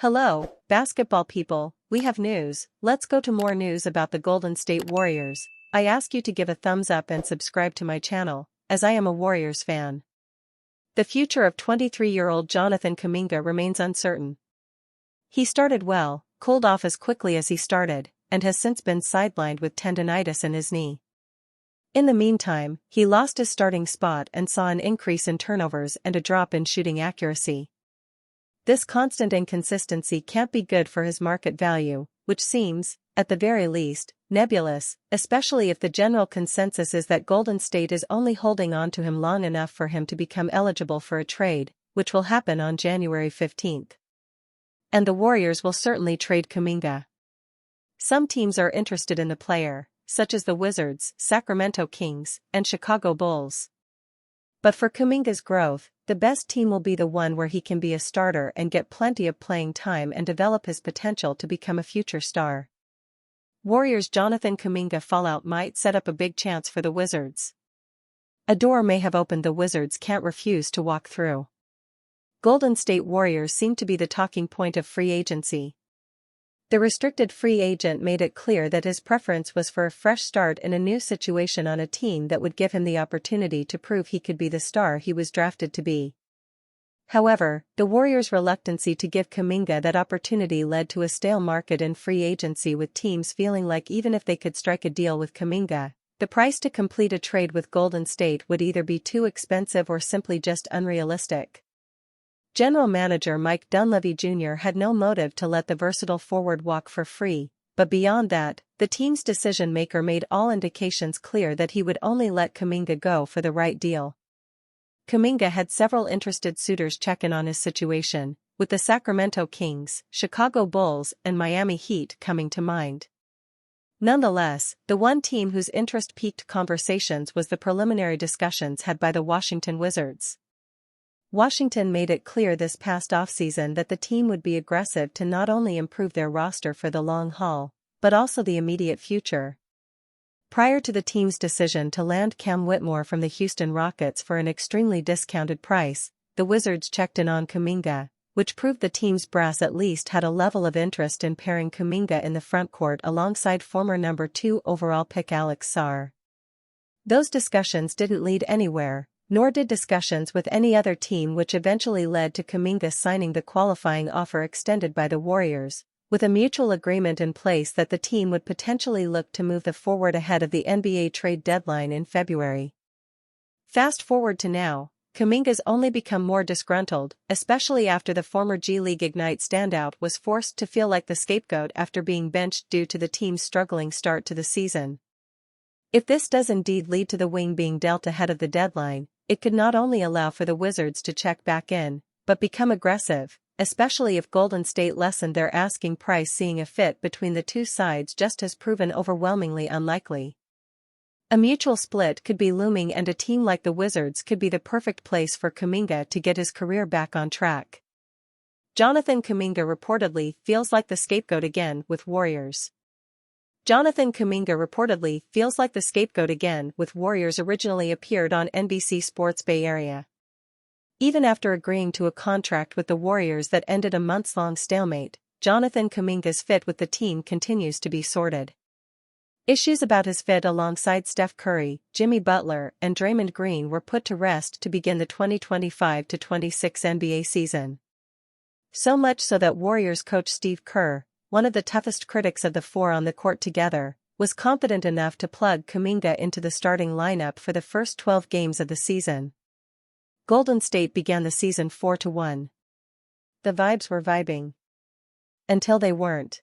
Hello, basketball people, we have news. Let's go to more news about the Golden State Warriors. I ask you to give a thumbs up and subscribe to my channel, as I am a Warriors fan. The future of 23-year-old Jonathan Kuminga remains uncertain. He started well, cooled off as quickly as he started, and has since been sidelined with tendonitis in his knee. In the meantime, he lost his starting spot and saw an increase in turnovers and a drop in shooting accuracy. This constant inconsistency can't be good for his market value, which seems, at the very least, nebulous, especially if the general consensus is that Golden State is only holding on to him long enough for him to become eligible for a trade, which will happen on January 15th. And the Warriors will certainly trade Kuminga. Some teams are interested in the player, such as the Wizards, Sacramento Kings, and Chicago Bulls. But for Kuminga's growth, the best team will be the one where he can be a starter and get plenty of playing time and develop his potential to become a future star. Warriors' Jonathan Kuminga fallout might set up a big chance for the Wizards. A door may have opened the Wizards can't refuse to walk through. Golden State Warriors seem to be the talking point of free agency. The restricted free agent made it clear that his preference was for a fresh start in a new situation on a team that would give him the opportunity to prove he could be the star he was drafted to be. However, the Warriors' reluctancy to give Kuminga that opportunity led to a stale market in free agency, with teams feeling like even if they could strike a deal with Kuminga, the price to complete a trade with Golden State would either be too expensive or simply just unrealistic. General Manager Mike Dunleavy Jr. had no motive to let the versatile forward walk for free, but beyond that, the team's decision-maker made all indications clear that he would only let Kuminga go for the right deal. Kuminga had several interested suitors check in on his situation, with the Sacramento Kings, Chicago Bulls, and Miami Heat coming to mind. Nonetheless, the one team whose interest piqued conversations was the preliminary discussions had by the Washington Wizards. Washington made it clear this past offseason that the team would be aggressive to not only improve their roster for the long haul, but also the immediate future. Prior to the team's decision to land Cam Whitmore from the Houston Rockets for an extremely discounted price, the Wizards checked in on Kuminga, which proved the team's brass at least had a level of interest in pairing Kuminga in the frontcourt alongside former number 2 overall pick Alex Sarr. Those discussions didn't lead anywhere, nor did discussions with any other team, which eventually led to Kuminga signing the qualifying offer extended by the Warriors, with a mutual agreement in place that the team would potentially look to move the forward ahead of the NBA trade deadline in February. Fast forward to now, Kuminga's only become more disgruntled, especially after the former G League Ignite standout was forced to feel like the scapegoat after being benched due to the team's struggling start to the season. If this does indeed lead to the wing being dealt ahead of the deadline, it could not only allow for the Wizards to check back in, but become aggressive, especially if Golden State lessened their asking price. Seeing a fit between the two sides just has proven overwhelmingly unlikely. A mutual split could be looming, and a team like the Wizards could be the perfect place for Kuminga to get his career back on track. Jonathan Kuminga reportedly feels like the scapegoat again with Warriors. Jonathan Kuminga reportedly feels like the scapegoat again with Warriors originally appeared on NBC Sports Bay Area. Even after agreeing to a contract with the Warriors that ended a months-long stalemate, Jonathan Kuminga's fit with the team continues to be sorted. Issues about his fit alongside Steph Curry, Jimmy Butler, and Draymond Green were put to rest to begin the 2025-26 NBA season. So much so that Warriors coach Steve Kerr, one of the toughest critics of the four on the court together, was confident enough to plug Kuminga into the starting lineup for the first 12 games of the season. Golden State began the season 4-1. The vibes were vibing. Until they weren't.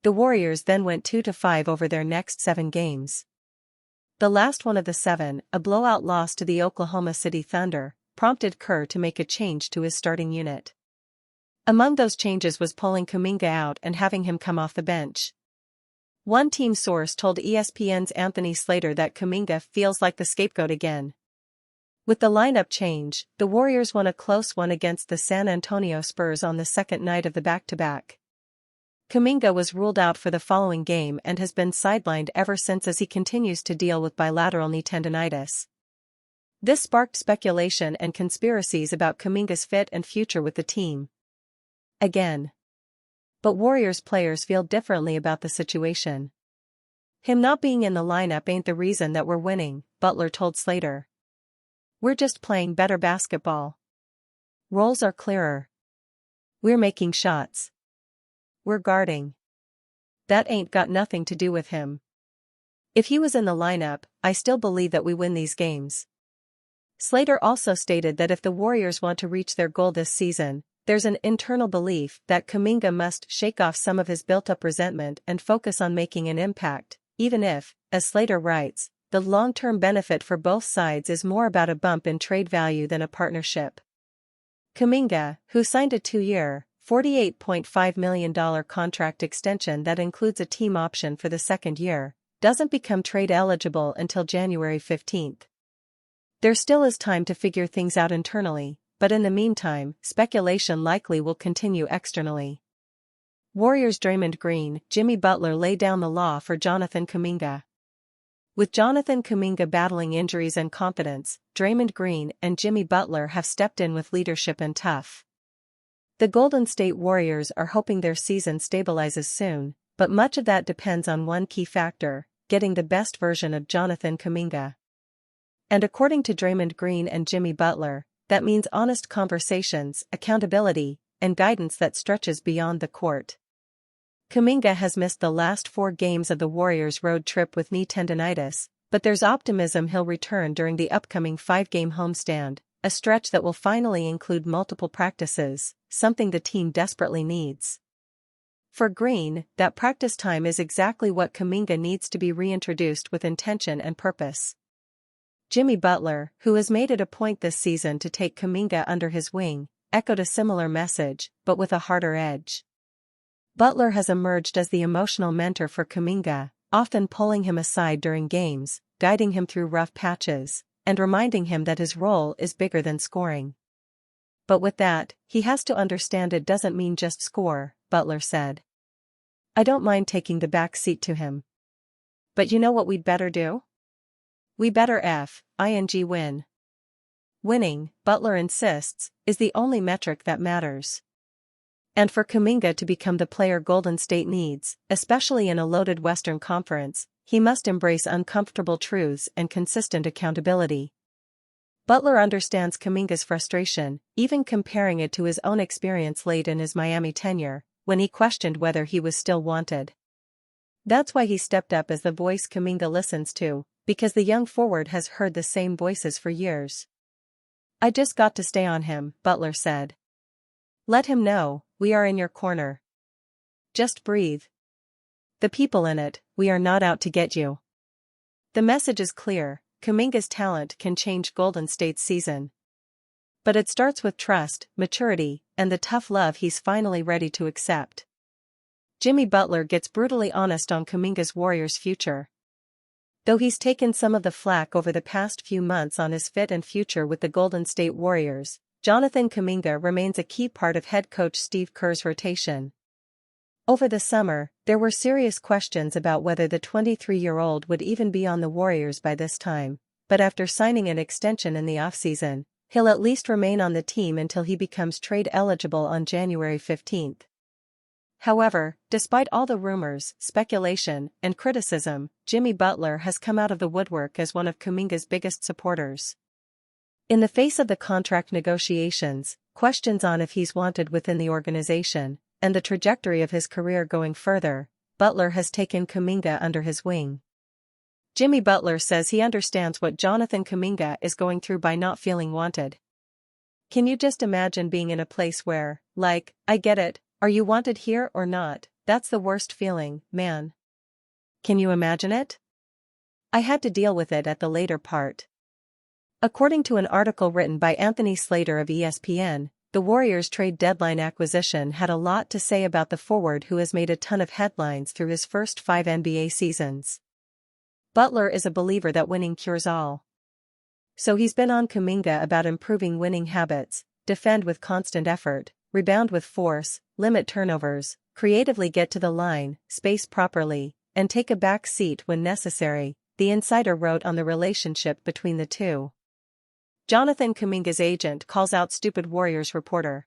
The Warriors then went 2-5 over their next 7 games. The last one of the 7, a blowout loss to the Oklahoma City Thunder, prompted Kerr to make a change to his starting unit. Among those changes was pulling Kuminga out and having him come off the bench. One team source told ESPN's Anthony Slater that Kuminga feels like the scapegoat again. With the lineup change, the Warriors won a close one against the San Antonio Spurs on the second night of the back-to-back. Kuminga was ruled out for the following game and has been sidelined ever since as he continues to deal with bilateral knee tendonitis. This sparked speculation and conspiracies about Kuminga's fit and future with the team. Again, But Warriors players feel differently about the situation. Him not being in the lineup ain't the reason that we're winning, Butler told Slater. We're just playing better basketball. Roles are clearer. We're making shots. We're guarding. That ain't got nothing to do with him. If he was in the lineup, I still believe that we win these games. Slater also stated that if the Warriors want to reach their goal this season, there's an internal belief that Kuminga must shake off some of his built-up resentment and focus on making an impact, even if, as Slater writes, the long-term benefit for both sides is more about a bump in trade value than a partnership. Kuminga, who signed a 2-year, $48.5 million contract extension that includes a team option for the second year, doesn't become trade eligible until January 15. There still is time to figure things out internally, but in the meantime, speculation likely will continue externally. Warriors Draymond Green, Jimmy Butler lay down the law for Jonathan Kuminga. With Jonathan Kuminga battling injuries and confidence, Draymond Green and Jimmy Butler have stepped in with leadership and tough. The Golden State Warriors are hoping their season stabilizes soon, but much of that depends on one key factor: getting the best version of Jonathan Kuminga. And according to Draymond Green and Jimmy Butler, that means honest conversations, accountability, and guidance that stretches beyond the court. Kuminga has missed the last 4 games of the Warriors' road trip with knee tendonitis, but there's optimism he'll return during the upcoming 5-game homestand, a stretch that will finally include multiple practices, something the team desperately needs. For Green, that practice time is exactly what Kuminga needs to be reintroduced with intention and purpose. Jimmy Butler, who has made it a point this season to take Kuminga under his wing, echoed a similar message, but with a harder edge. Butler has emerged as the emotional mentor for Kuminga, often pulling him aside during games, guiding him through rough patches, and reminding him that his role is bigger than scoring. But with that, he has to understand it doesn't mean just score, Butler said. I don't mind taking the back seat to him. But you know what we'd better do? We better win. Winning, Butler insists, is the only metric that matters. And for Kuminga to become the player Golden State needs, especially in a loaded Western Conference, he must embrace uncomfortable truths and consistent accountability. Butler understands Kuminga's frustration, even comparing it to his own experience late in his Miami tenure, when he questioned whether he was still wanted. That's why he stepped up as the voice Kuminga listens to, because the young forward has heard the same voices for years. I just got to stay on him, Butler said. Let him know, we are in your corner. Just breathe. The people in it, we are not out to get you. The message is clear: Kuminga's talent can change Golden State's season. But it starts with trust, maturity, and the tough love he's finally ready to accept. Jimmy Butler gets brutally honest on Kuminga's Warriors' future. Though he's taken some of the flack over the past few months on his fit and future with the Golden State Warriors, Jonathan Kuminga remains a key part of head coach Steve Kerr's rotation. Over the summer, there were serious questions about whether the 23-year-old would even be on the Warriors by this time, but after signing an extension in the offseason, he'll at least remain on the team until he becomes trade eligible on January 15. However, despite all the rumors, speculation, and criticism, Jimmy Butler has come out of the woodwork as one of Kuminga's biggest supporters. In the face of the contract negotiations, questions on if he's wanted within the organization, and the trajectory of his career going further, Butler has taken Kuminga under his wing. Jimmy Butler says he understands what Jonathan Kuminga is going through by not feeling wanted. Can you just imagine being in a place where, like, I get it, are you wanted here or not? That's the worst feeling, man. Can you imagine it? I had to deal with it at the later part. According to an article written by Anthony Slater of ESPN, the Warriors' trade deadline acquisition had a lot to say about the forward who has made a ton of headlines through his first 5 NBA seasons. Butler is a believer that winning cures all. So he's been on Kuminga about improving winning habits, defend with constant effort, rebound with force, limit turnovers, creatively get to the line, space properly, and take a back seat when necessary, the insider wrote on the relationship between the two. Jonathan Kuminga's agent calls out stupid Warriors reporter.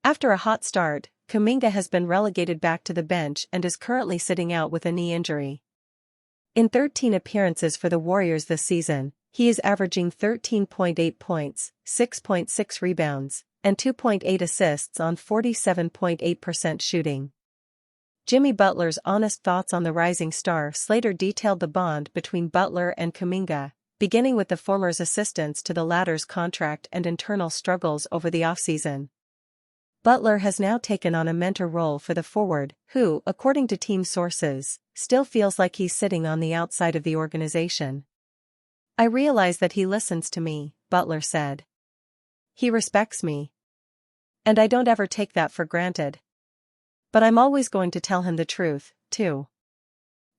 After a hot start, Kuminga has been relegated back to the bench and is currently sitting out with a knee injury. In 13 appearances for the Warriors this season, he is averaging 13.8 points, 6.6 rebounds, and 2.8 assists on 47.8% shooting. Jimmy Butler's honest thoughts on the rising star. Slater detailed the bond between Butler and Kuminga, beginning with the former's assistance to the latter's contract and internal struggles over the offseason. Butler has now taken on a mentor role for the forward, who, according to team sources, still feels like he's sitting on the outside of the organization. "I realize that he listens to me," Butler said. "He respects me. And I don't ever take that for granted. But I'm always going to tell him the truth, too.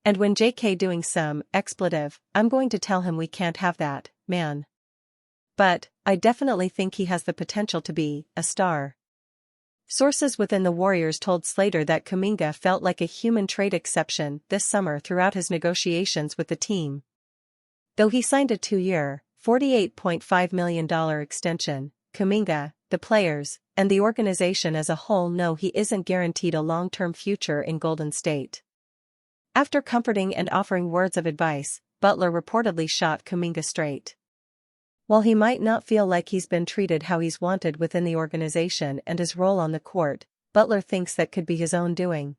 And when JK doing some expletive, I'm going to tell him we can't have that, man. But I definitely think he has the potential to be a star." Sources within the Warriors told Slater that Kuminga felt like a human trade exception this summer throughout his negotiations with the team. Though he signed a 2-year, $48.5 million extension, Kuminga, the players, and the organization as a whole know he isn't guaranteed a long-term future in Golden State. After comforting and offering words of advice, Butler reportedly shot Kuminga straight. While he might not feel like he's been treated how he's wanted within the organization and his role on the court, Butler thinks that could be his own doing.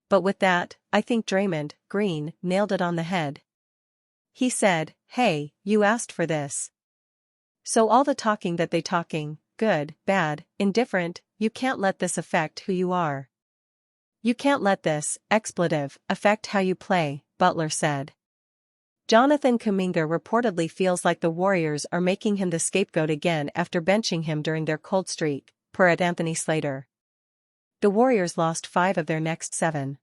But with that, I think Draymond Green nailed it on the head. He said, "Hey, you asked for this. So all the talking that they talking, good, bad, indifferent, you can't let this affect who you are. You can't let this expletive affect how you play," Butler said. Jonathan Kuminga reportedly feels like the Warriors are making him the scapegoat again after benching him during their cold streak, per Anthony Slater. The Warriors lost 5 of their next 7.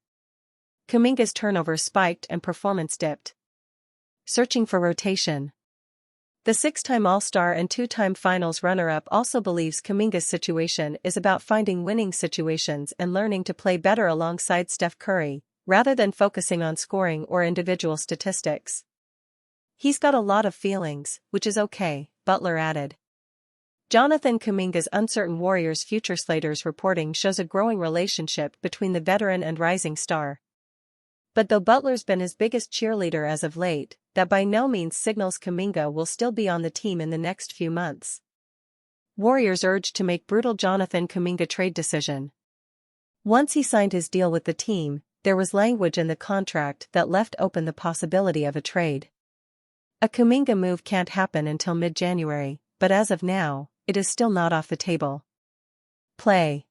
Kuminga's turnovers spiked and performance dipped. Searching for rotation. The 6-time All-Star and 2-time Finals runner-up also believes Kuminga's situation is about finding winning situations and learning to play better alongside Steph Curry, rather than focusing on scoring or individual statistics. "He's got a lot of feelings, which is okay," Butler added. Jonathan Kuminga's uncertain Warriors future. Slater's reporting shows a growing relationship between the veteran and rising star. But though Butler's been his biggest cheerleader as of late, that by no means signals Kuminga will still be on the team in the next few months. Warriors urged to make brutal Jonathan Kuminga trade decision. Once he signed his deal with the team, there was language in the contract that left open the possibility of a trade. A Kuminga move can't happen until mid-January, but as of now, it is still not off the table. Play.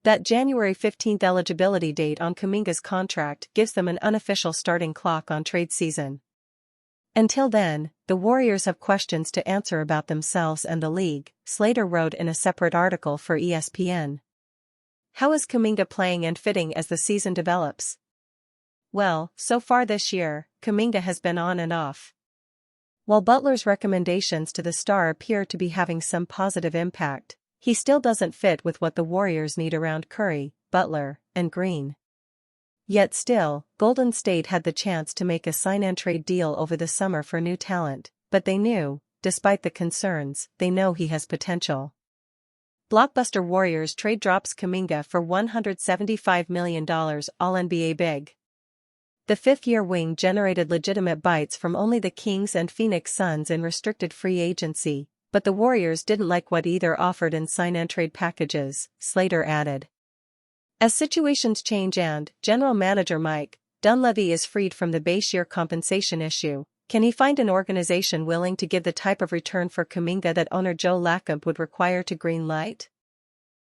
That January 15th eligibility date on Kuminga's contract gives them an unofficial starting clock on trade season. Until then, the Warriors have questions to answer about themselves and the league, Slater wrote in a separate article for ESPN. How is Kuminga playing and fitting as the season develops? Well, so far this year, Kuminga has been on and off. While Butler's recommendations to the star appear to be having some positive impact, he still doesn't fit with what the Warriors need around Curry, Butler, and Green. Yet still, Golden State had the chance to make a sign-and-trade deal over the summer for new talent, but they knew, despite the concerns, they know he has potential. Blockbuster Warriors trade drops Kuminga for $175 million All-NBA big. The 5th-year wing generated legitimate bites from only the Kings and Phoenix Suns in restricted free agency, but the Warriors didn't like what either offered in sign-and-trade packages, Slater added. As situations change and General Manager Mike Dunleavy is freed from the base year compensation issue, can he find an organization willing to give the type of return for Kuminga that owner Joe Lacombe would require to green light?